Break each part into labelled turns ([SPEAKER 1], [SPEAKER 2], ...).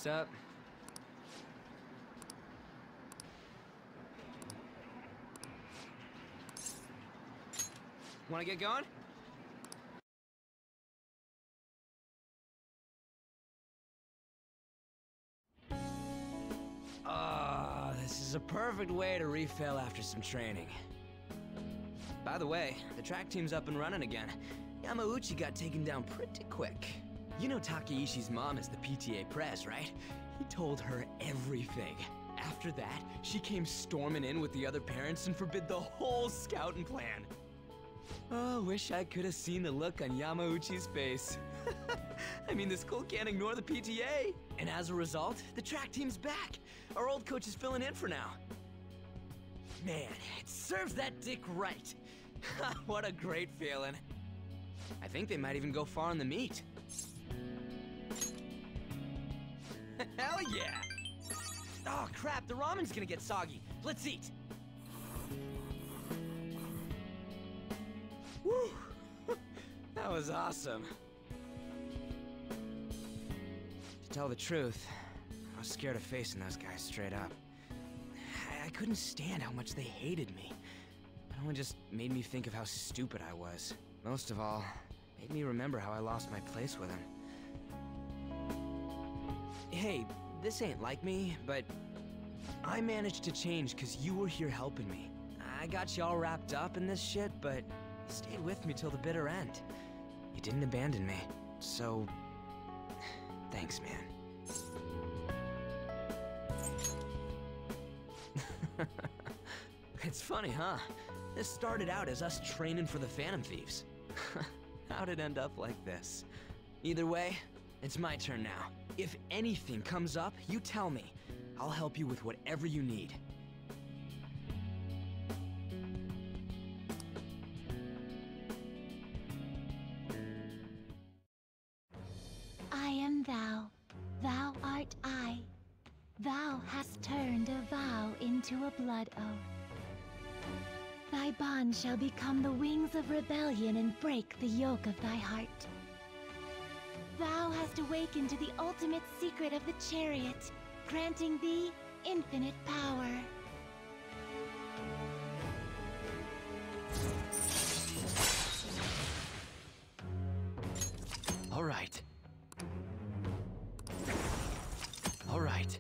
[SPEAKER 1] What's up? Wanna get going? Ah, this is a perfect way to refill after some training. By the way, the track team's up and running again. Yamauchi got taken down pretty quick. You know Takeishi's mom is the PTA pres, right? He told her everything. After that, she came storming in with the other parents and forbid the whole scouting plan. Oh, wish I could have seen the look on Yamauchi's face. I mean, the school can't ignore the PTA. And as a result, the track team's back. Our old coach is filling in for now. Man, it serves that dick right. What a great feeling. I think they might even go far in the meet. Hell yeah! Oh crap, the ramen's gonna get soggy. Let's eat. Woo! That was awesome. To tell the truth, I was scared of facing those guys straight up. I couldn't stand how much they hated me. It only just made me think of how stupid I was. Most of all, it made me remember how I lost my place with him. Hey, this ain't like me, but I managed to change because you were here helping me. I got you all wrapped up in this shit, but you stayed with me till the bitter end. You didn't abandon me, so thanks, man. It's funny, huh? This started out as us training for the Phantom Thieves. How'd it end up like this? Either way, it's my turn now. If anything comes up, you tell me. I'll help you with whatever you need.
[SPEAKER 2] I am thou, thou art I. Thou hast turned a vow into a blood oath. Thy bond shall become the wings of rebellion and break the yoke of thy heart. Thou hast awakened to the ultimate secret of the chariot, granting thee infinite power.
[SPEAKER 1] All right. All right.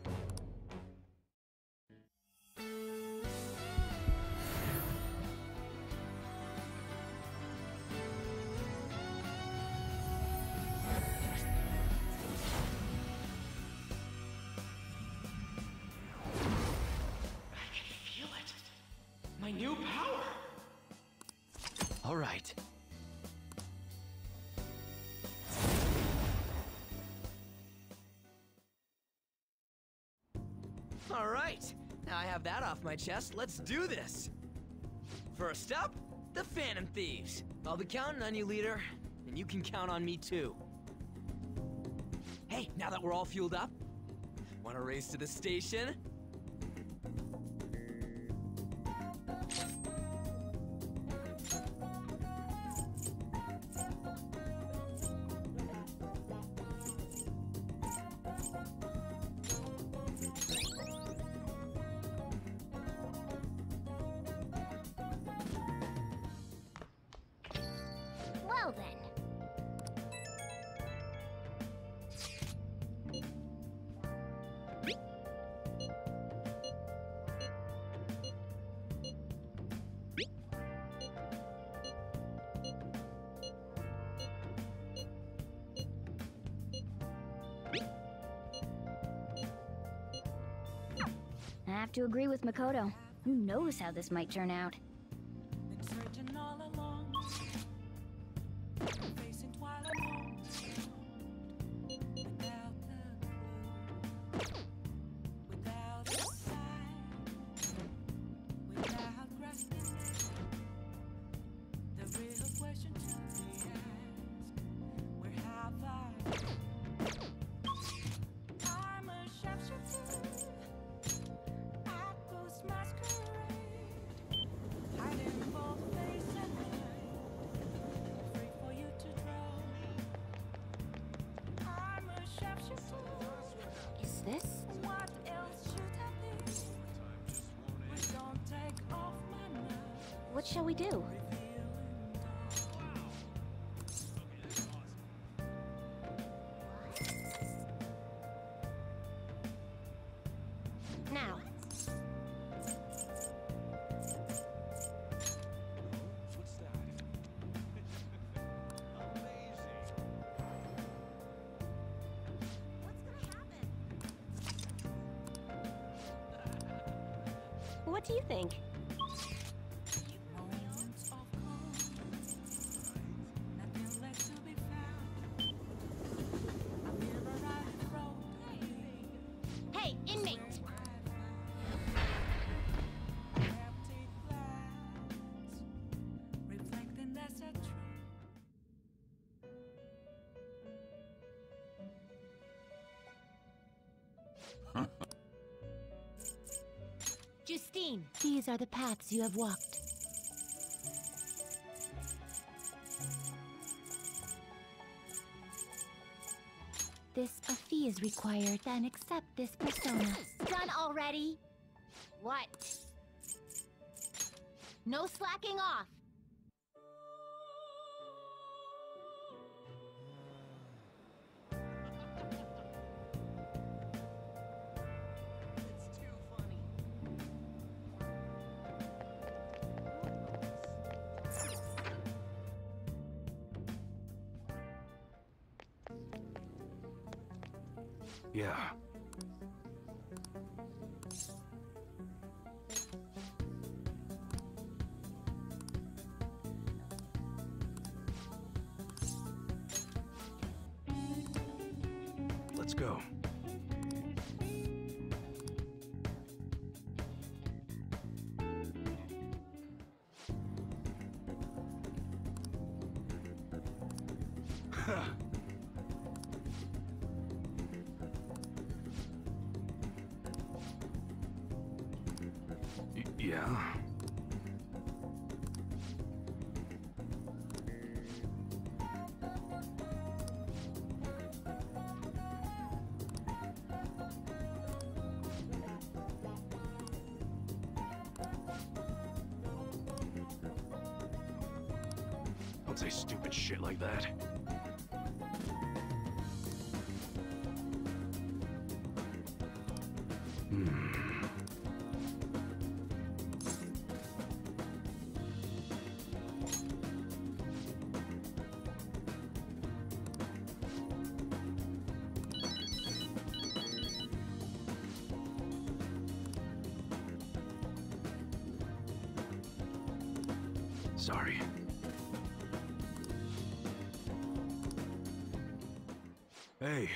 [SPEAKER 1] My new power! All right. All right. Now I have that off my chest, let's do this! First up, the Phantom Thieves. I'll be counting on you, leader. And you can count on me, too. Hey, now that we're all fueled up, wanna race to the station?
[SPEAKER 2] Well then.
[SPEAKER 3] I have to agree with Makoto. Who knows how this might turn out?
[SPEAKER 4] Been searching all along, facing twilight moments, without the clue, without a sign, without grasping the real question to be asked: where have I? I'm a sharpshooter. I post masquerade.
[SPEAKER 2] this?
[SPEAKER 4] What else should I be? Please don't take off my nerve.
[SPEAKER 2] What shall we do? Now. What do you think?
[SPEAKER 4] Moments of calm, nothing left to be found. I'm here around the road.
[SPEAKER 2] Hey, inmate!
[SPEAKER 4] Empty glass, reflecting that's a truth.
[SPEAKER 2] Justine, these are the paths you have walked. This a fee is required, then accept this persona. Done already? What? No slacking off!
[SPEAKER 5] Yeah. Let's go. Yeah. Don't say stupid shit like that. Sorry. Hey.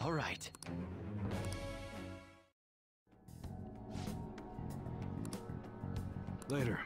[SPEAKER 5] All right. Later.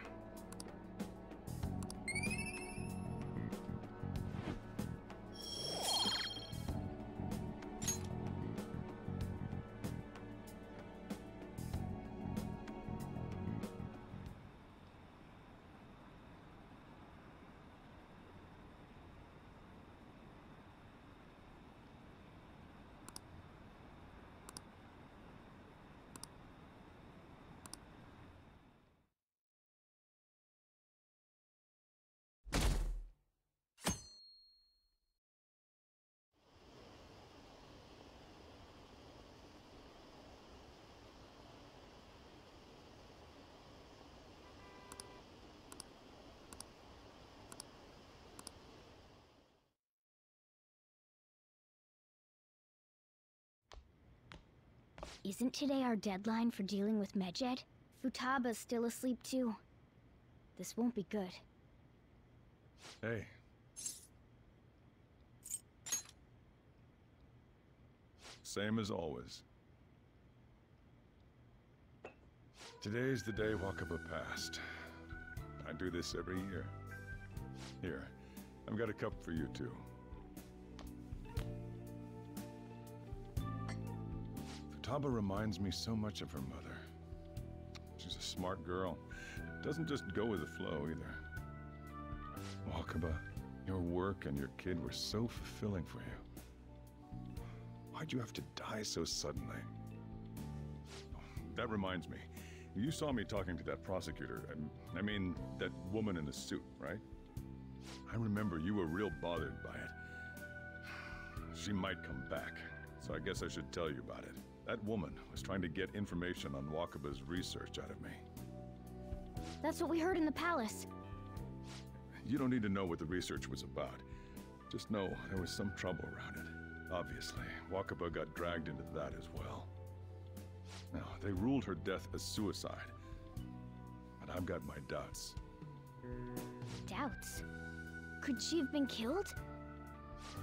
[SPEAKER 3] Isn't today our deadline for dealing with Medjed? Futaba's still asleep too. This won't be good.
[SPEAKER 6] Hey. Same as always. Today's the day Wakaba passed. I do this every year. Here, I've got a cup for you too. Futaba reminds me so much of her mother. She's a smart girl. Doesn't just go with the flow either. Wakaba, your work and your kid were so fulfilling for you. Why'd you have to die so suddenly? Oh, that reminds me. You saw me talking to that prosecutor. I mean, that woman in the suit, right? I remember you were real bothered by it. She might come back, so I guess I should tell you about it. That woman was trying to get information on Wakaba's research out of me.
[SPEAKER 3] That's what we heard in the palace.
[SPEAKER 6] You don't need to know what the research was about. Just know there was some trouble around it. Obviously, Wakaba got dragged into that as well. Now, they ruled her death as suicide. But I've got my doubts.
[SPEAKER 3] Doubts? Could she have been killed?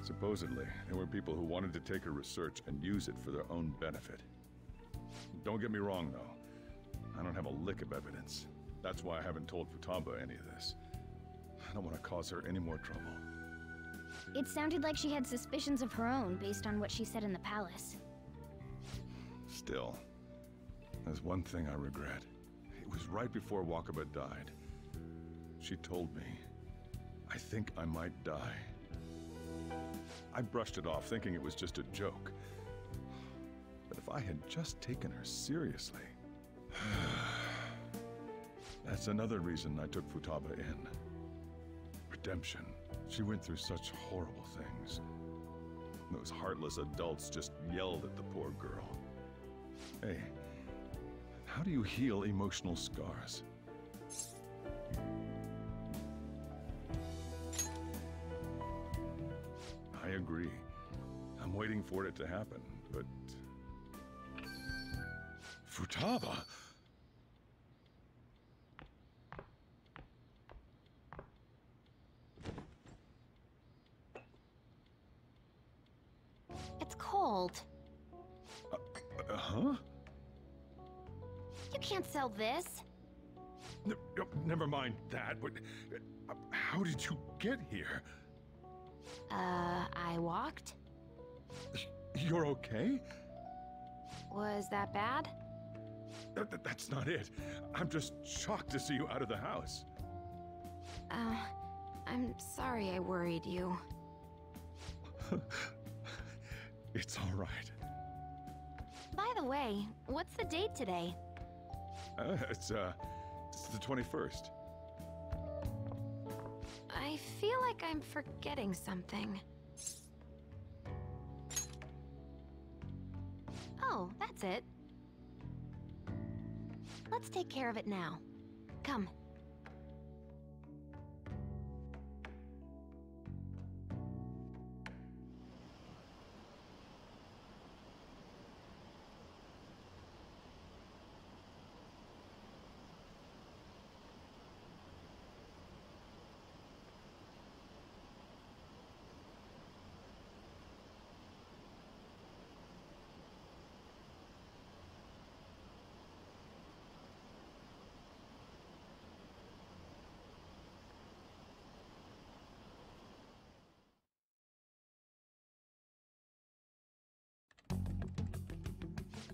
[SPEAKER 6] Supposedly, there were people who wanted to take her research and use it for their own benefit. Don't get me wrong, though. I don't have a lick of evidence. That's why I haven't told Futaba any of this. I don't want to cause her any more trouble.
[SPEAKER 3] It sounded like she had suspicions of her own based on what she said in the palace.
[SPEAKER 6] Still, there's one thing I regret. It was right before Wakaba died. She told me, I think I might die. I brushed it off, thinking it was just a joke. But if I had just taken her seriously... That's another reason I took Futaba in. Redemption. She went through such horrible things. Those heartless adults just yelled at the poor girl. Hey, how do you heal emotional scars? I agree. I'm waiting for it to happen, but... Futaba!
[SPEAKER 2] It's cold.
[SPEAKER 6] Huh?
[SPEAKER 2] You can't sell this.
[SPEAKER 6] Never mind that, but... how did you get here?
[SPEAKER 2] I walked?
[SPEAKER 6] You're okay?
[SPEAKER 2] Was that bad?
[SPEAKER 6] That's not it. I'm just shocked to see you out of the house.
[SPEAKER 2] I'm sorry I worried you.
[SPEAKER 6] It's all right.
[SPEAKER 2] By the way, what's the date today?
[SPEAKER 6] It's the 21st.
[SPEAKER 2] I feel like I'm forgetting something. Oh, that's it. Let's take care of it now. Come.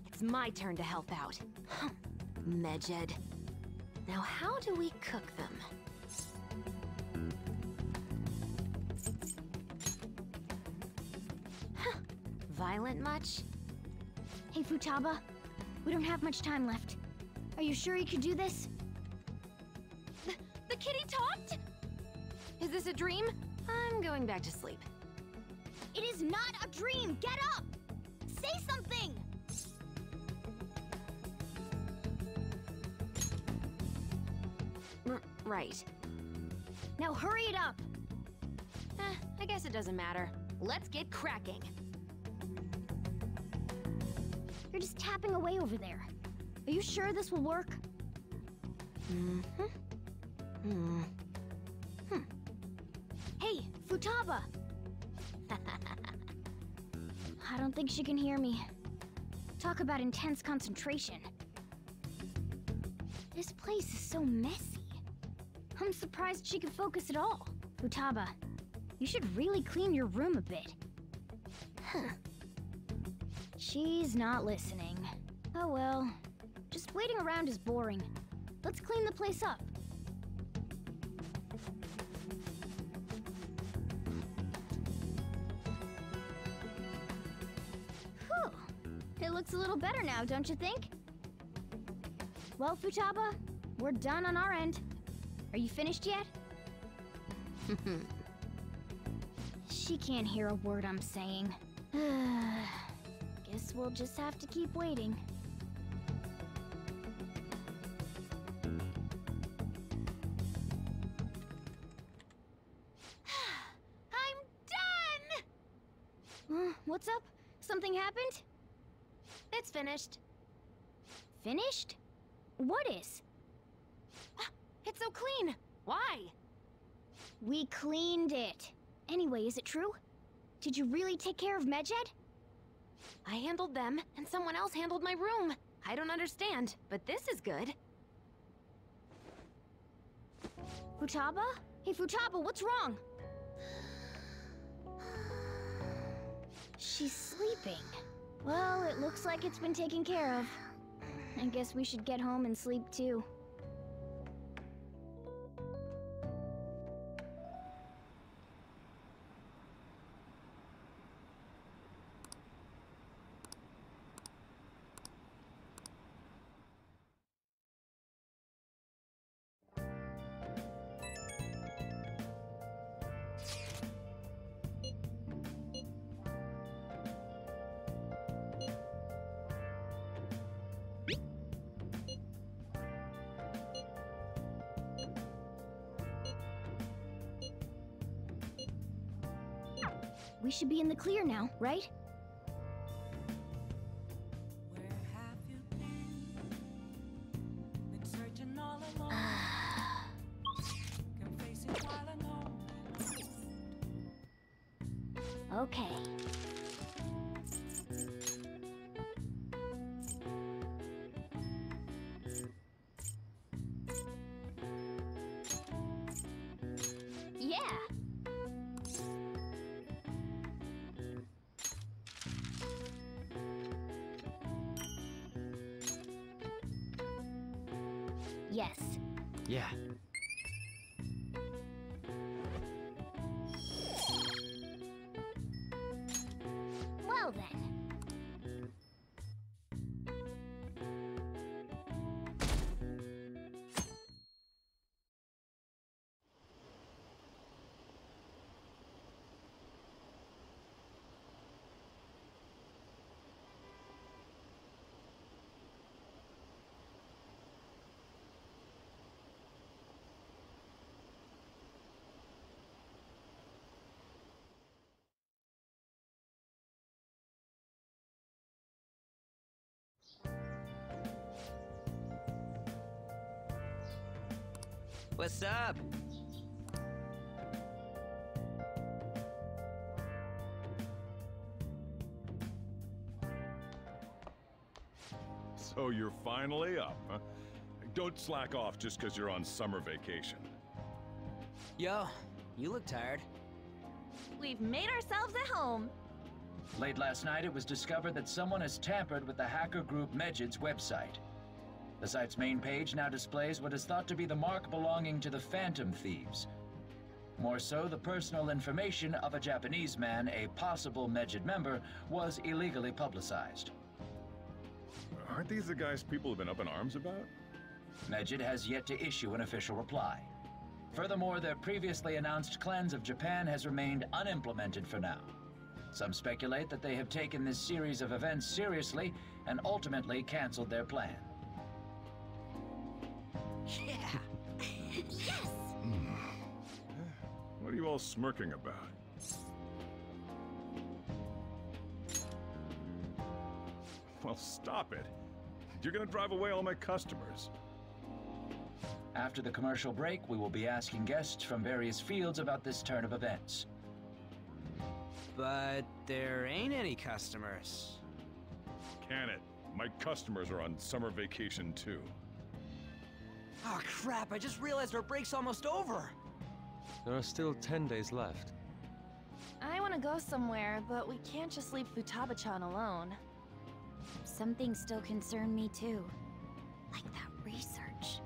[SPEAKER 2] It's my turn to help out. Medjed. Now how do we cook them? Violent much?
[SPEAKER 3] Hey, Futaba. We don't have much time left. Are you sure you could do this?
[SPEAKER 2] The kitty talked? Is this a dream? I'm going back to sleep.
[SPEAKER 3] It is not a dream! Get up! Say something!
[SPEAKER 2] Right.
[SPEAKER 3] Now hurry it up!
[SPEAKER 2] I guess it doesn't matter. Let's get cracking.
[SPEAKER 3] You're just tapping away over there. Are you sure this will work? Hey, Futaba! I don't think she can hear me. Talk about intense concentration. This place is so messy. I'm surprised she can focus at all. Futaba, you should really clean your room a bit. She's not listening. Oh well. Just waiting around is boring. Let's clean the place up. Whew. It looks a little better now, don't you think? Well, Futaba, we're done on our end. Are you finished yet? She can't hear a word I'm saying. Guess we'll just have to keep waiting.
[SPEAKER 2] I'm done!
[SPEAKER 3] What's up? Something happened?
[SPEAKER 2] It's finished.
[SPEAKER 3] Finished? What is?
[SPEAKER 2] It's so clean. Why?
[SPEAKER 3] We cleaned it. Anyway, is it true? Did you really take care of Medjed?
[SPEAKER 2] I handled them, and someone else handled my room. I don't understand, but this is good.
[SPEAKER 3] Futaba? Hey, Futaba, what's wrong? She's sleeping. Well, it looks like it's been taken care of. I guess we should get home and sleep too. We should be in the clear now, right?
[SPEAKER 4] Where have you been? Been searching all alone. Confessing while alone.
[SPEAKER 3] Okay. Yeah. Yes.
[SPEAKER 5] Yeah.
[SPEAKER 3] Well then.
[SPEAKER 1] What's up?
[SPEAKER 6] So you're finally up, huh? Don't slack off just because you're on summer vacation.
[SPEAKER 1] Yo, you look tired.
[SPEAKER 2] We've made ourselves at home.
[SPEAKER 7] Late last night, it was discovered that someone has tampered with the hacker group Medjed's website. The site's main page now displays what is thought to be the mark belonging to the Phantom Thieves. More so, the personal information of a Japanese man, a possible Medjed member, was illegally publicized.
[SPEAKER 6] Aren't these the guys people have been up in arms about?
[SPEAKER 7] Medjed has yet to issue an official reply. Furthermore, their previously announced cleanse of Japan has remained unimplemented for now. Some speculate that they have taken this series of events seriously and ultimately canceled their plan.
[SPEAKER 1] Yeah.
[SPEAKER 2] Yes!
[SPEAKER 6] What are you all smirking about? Well, Oh, stop it. You're gonna drive away all my customers.
[SPEAKER 7] After the commercial break, we will be asking guests from various fields about this turn of events.
[SPEAKER 1] But there ain't any customers.
[SPEAKER 6] Can it? My customers are on summer vacation too.
[SPEAKER 1] Oh crap, I just realized our break's almost over.
[SPEAKER 8] There are still 10 days left.
[SPEAKER 9] I want to go somewhere, but we can't just leave Futaba-chan alone.
[SPEAKER 3] Some things still concern me too. Like that research.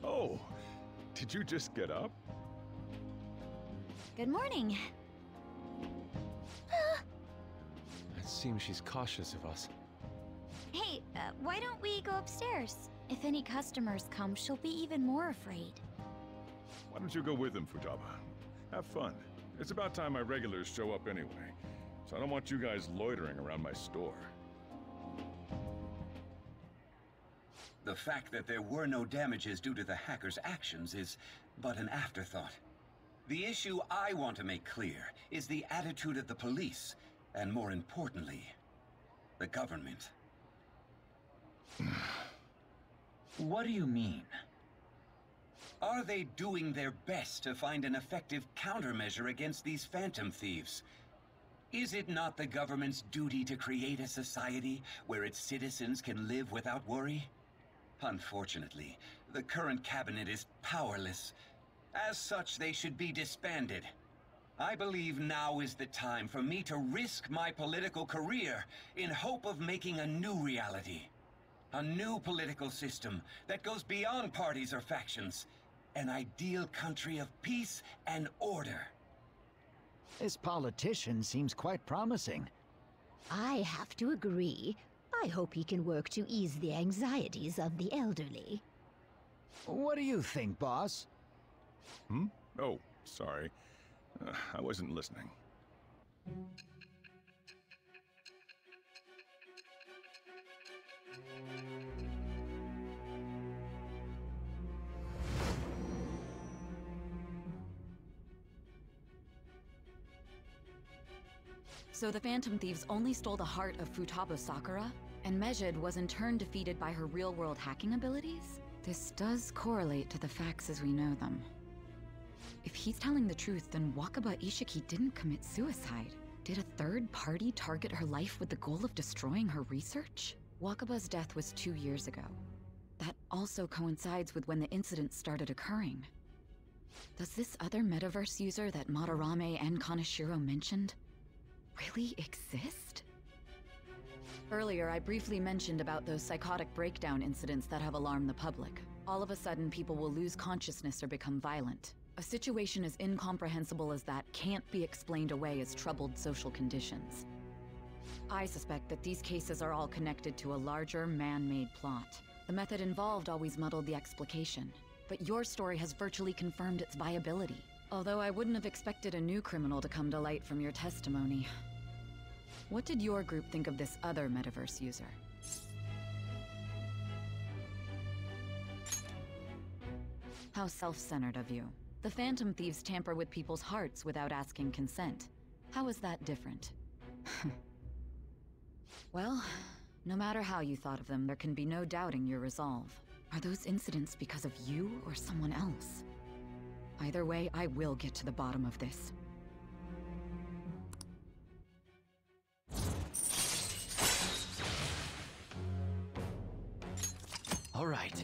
[SPEAKER 6] Oh, did you just get up?
[SPEAKER 3] Good morning.
[SPEAKER 8] It seems she's cautious of us.
[SPEAKER 3] Hey, why don't we go upstairs? If any customers come, she'll be even more afraid.
[SPEAKER 6] Why don't you go with him, Futaba? Have fun. It's about time my regulars show up anyway, so I don't want you guys loitering around my store.
[SPEAKER 10] The fact that there were no damages due to the hackers' actions is but an afterthought. The issue I want to make clear is the attitude of the police, and more importantly, the government.
[SPEAKER 7] What do you mean?
[SPEAKER 10] Are they doing their best to find an effective countermeasure against these phantom thieves? Is it not the government's duty to create a society where its citizens can live without worry? Unfortunately, the current cabinet is powerless. As such, they should be disbanded. I believe now is the time for me to risk my political career in hope of making a new reality. A new political system that goes beyond parties or factions. An ideal country of peace and order.
[SPEAKER 11] This politician seems quite promising.
[SPEAKER 2] I have to agree. I hope he can work to ease the anxieties of the elderly.
[SPEAKER 11] What do you think, boss?
[SPEAKER 6] Hmm? Oh, sorry. I wasn't listening.
[SPEAKER 12] So the Phantom Thieves only stole the heart of Futaba Sakura, and Mejid was in turn defeated by her real-world hacking abilities? This does correlate to the facts as we know them. If he's telling the truth, then Wakaba Ishiki didn't commit suicide. Did a third party target her life with the goal of destroying her research? Wakaba's death was 2 years ago. That also coincides with when the incident started occurring. Does this other metaverse user that Madarame and Kaneshiro mentioned really exist? Earlier, I briefly mentioned about those psychotic breakdown incidents that have alarmed the public. All of a sudden, people will lose consciousness or become violent. A situation as incomprehensible as that can't be explained away as troubled social conditions. I suspect that these cases are all connected to a larger, man-made plot. The method involved always muddled the explication, but your story has virtually confirmed its viability. Although I wouldn't have expected a new criminal to come to light from your testimony. What did your group think of this other metaverse user? How self-centered of you. The Phantom Thieves tamper with people's hearts without asking consent. How is that different? Well, no matter how you thought of them, there can be no doubting your resolve. Are those incidents because of you or someone else? Either way, I will get to the bottom of this.
[SPEAKER 5] All right.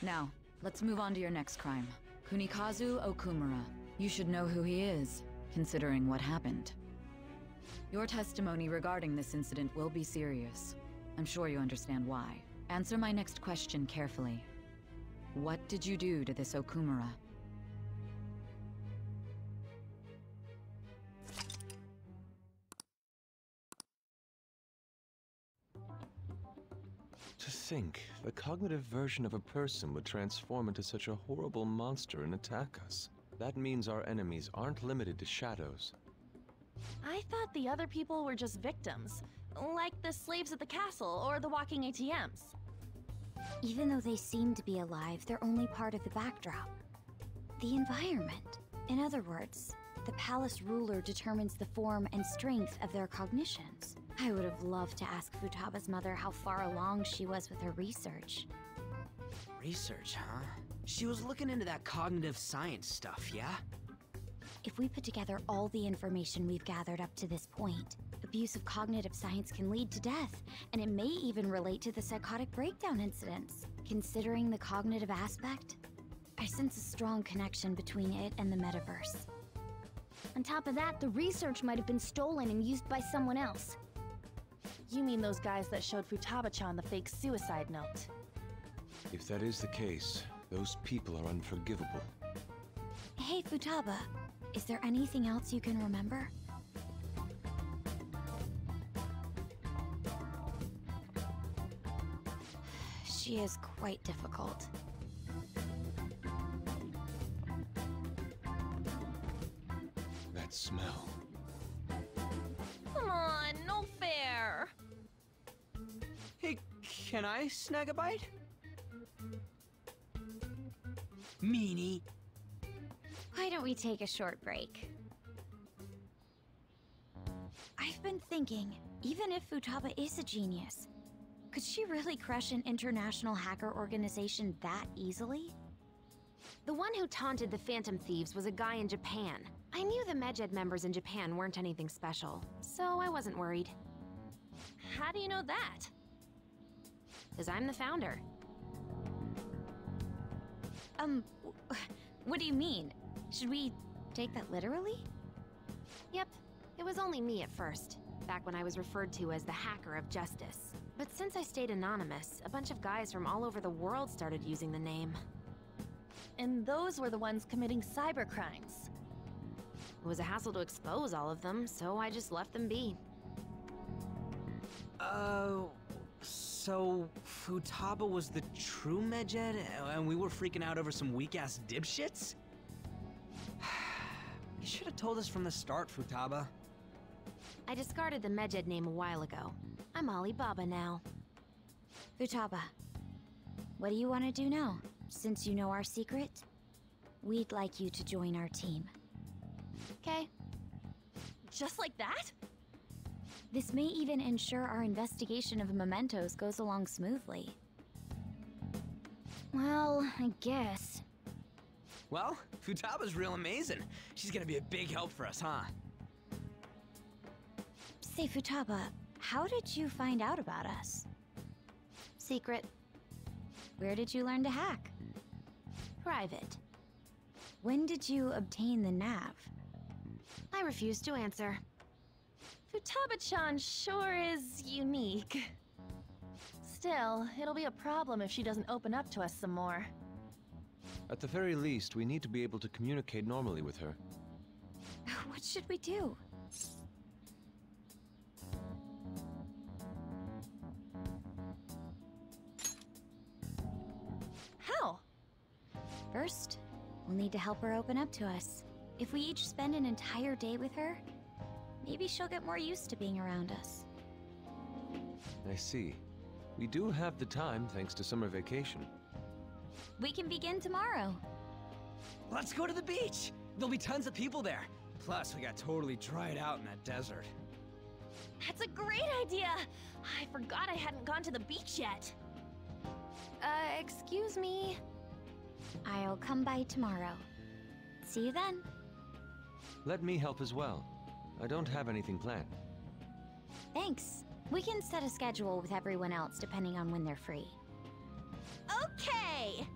[SPEAKER 12] Now, let's move on to your next crime. Kunikazu Okumura. You should know who he is, considering what happened. Your testimony regarding this incident will be serious. I'm sure you understand why. Answer my next question carefully. What did you do to this Okumura?
[SPEAKER 8] To think, the cognitive version of a person would transform into such a horrible monster and attack us. That means our enemies aren't limited to shadows.
[SPEAKER 9] I thought the other people were just victims, like the slaves at the castle or the walking ATMs.
[SPEAKER 3] Even though they seem to be alive, they're only part of the backdrop. The environment. In other words, The palace ruler determines the form and strength of their cognitions. I would have loved to ask Futaba's mother how far along she was with her research.
[SPEAKER 1] Research, huh? She was looking into that cognitive science stuff, yeah?
[SPEAKER 3] If we put together all the information we've gathered up to this point, abuse of cognitive science can lead to death, and it may even relate to the psychotic breakdown incidents. Considering the cognitive aspect, I sense a strong connection between it and the metaverse.
[SPEAKER 2] On top of that, the research might have been stolen and used by someone else.
[SPEAKER 9] You mean those guys that showed Futaba-chan the fake suicide note?
[SPEAKER 8] If that is the case, those people are unforgivable.
[SPEAKER 3] Hey, Futaba, is there anything else you can remember? She is quite difficult.
[SPEAKER 8] That smell.
[SPEAKER 9] Come on, no fair!
[SPEAKER 1] Hey, can I snag a bite? Meanie.
[SPEAKER 3] Why don't we take a short break? I've been thinking, even if Futaba is a genius, could she really crush an international hacker organization that easily?
[SPEAKER 13] The one who taunted the Phantom Thieves was a guy in Japan. I knew the Medjed members in Japan weren't anything special, so I wasn't worried.
[SPEAKER 9] How do you know that?
[SPEAKER 13] Because I'm the founder.
[SPEAKER 3] What do you mean? Should we take that literally?
[SPEAKER 13] Yep, it was only me at first, back when I was referred to as the Hacker of Justice. But since I stayed anonymous, a bunch of guys from all over the world started using the name.
[SPEAKER 9] And those were the ones committing cybercrimes.
[SPEAKER 13] It was a hassle to expose all of them, so I just left them be.
[SPEAKER 1] So Futaba was the true Medjed, and we were freaking out over some weak-ass dipshits? You should have told us from the start, Futaba.
[SPEAKER 13] I discarded the Medjed name a while ago. I'm Alibaba now.
[SPEAKER 3] Futaba, what do you want to do now? Since you know our secret, we'd like you to join our team.
[SPEAKER 13] Okay.
[SPEAKER 9] Just like that?
[SPEAKER 3] This may even ensure our investigation of mementos goes along smoothly.
[SPEAKER 2] Well, I guess.
[SPEAKER 1] Well, Futaba's real amazing. She's gonna be a big help for us, huh?
[SPEAKER 3] Say, Futaba, how did you find out about us?
[SPEAKER 13] Secret.
[SPEAKER 3] Where did you learn to hack?
[SPEAKER 13] Private.
[SPEAKER 3] When did you obtain the nav?
[SPEAKER 13] I refuse to answer.
[SPEAKER 9] Futaba-chan sure is unique. Still, it'll be a problem if she doesn't open up to us some more.
[SPEAKER 8] At the very least, we need to be able to communicate normally with her.
[SPEAKER 3] What should we do?
[SPEAKER 9] How?
[SPEAKER 3] First, we'll need to help her open up to us. If we each spend an entire day with her, maybe she'll get more used to being around us.
[SPEAKER 8] I see. We do have the time thanks to summer vacation.
[SPEAKER 3] We can begin tomorrow.
[SPEAKER 1] Let's go to the beach! There'll be tons of people there. Plus, we got totally dried out in that desert.
[SPEAKER 9] That's a great idea! I forgot I hadn't gone to the beach yet.
[SPEAKER 13] Excuse me?
[SPEAKER 3] I'll come by tomorrow. See you then.
[SPEAKER 8] Let me help as well. I don't have anything planned.
[SPEAKER 3] Thanks. We can set a schedule with everyone else depending on when they're free.
[SPEAKER 9] Okay!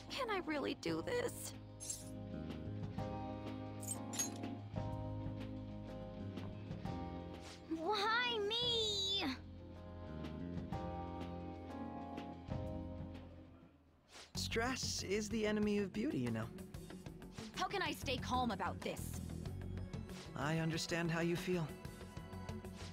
[SPEAKER 13] Can I really do this?
[SPEAKER 2] Why me?
[SPEAKER 1] Stress is the enemy of beauty, you know.
[SPEAKER 12] How can I stay calm about this?
[SPEAKER 1] I understand how you feel.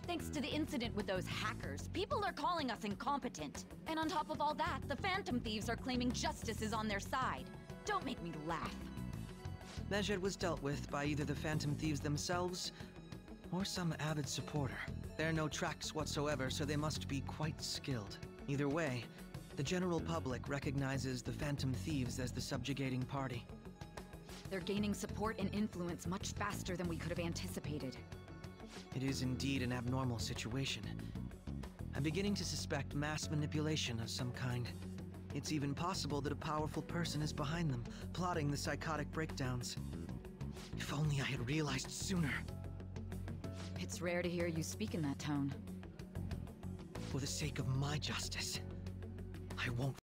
[SPEAKER 12] Thanks to the incident with those hackers, people are calling us incompetent. And on top of all that, the Phantom Thieves are claiming justice is on their side. Don't make me laugh.
[SPEAKER 1] Medjed was dealt with by either the Phantom Thieves themselves or some avid supporter. There are no tracks whatsoever, so they must be quite skilled. Either way, the general public recognizes the Phantom Thieves as the subjugating party.
[SPEAKER 12] They're gaining support and influence much faster than we could have anticipated.
[SPEAKER 14] It is indeed an abnormal situation. I'm beginning to suspect mass manipulation of some kind. It's even possible that a powerful person is behind them, plotting the psychotic breakdowns. If only I had realized sooner.
[SPEAKER 12] It's rare to hear you speak in that tone.
[SPEAKER 14] For the sake of my justice, I won't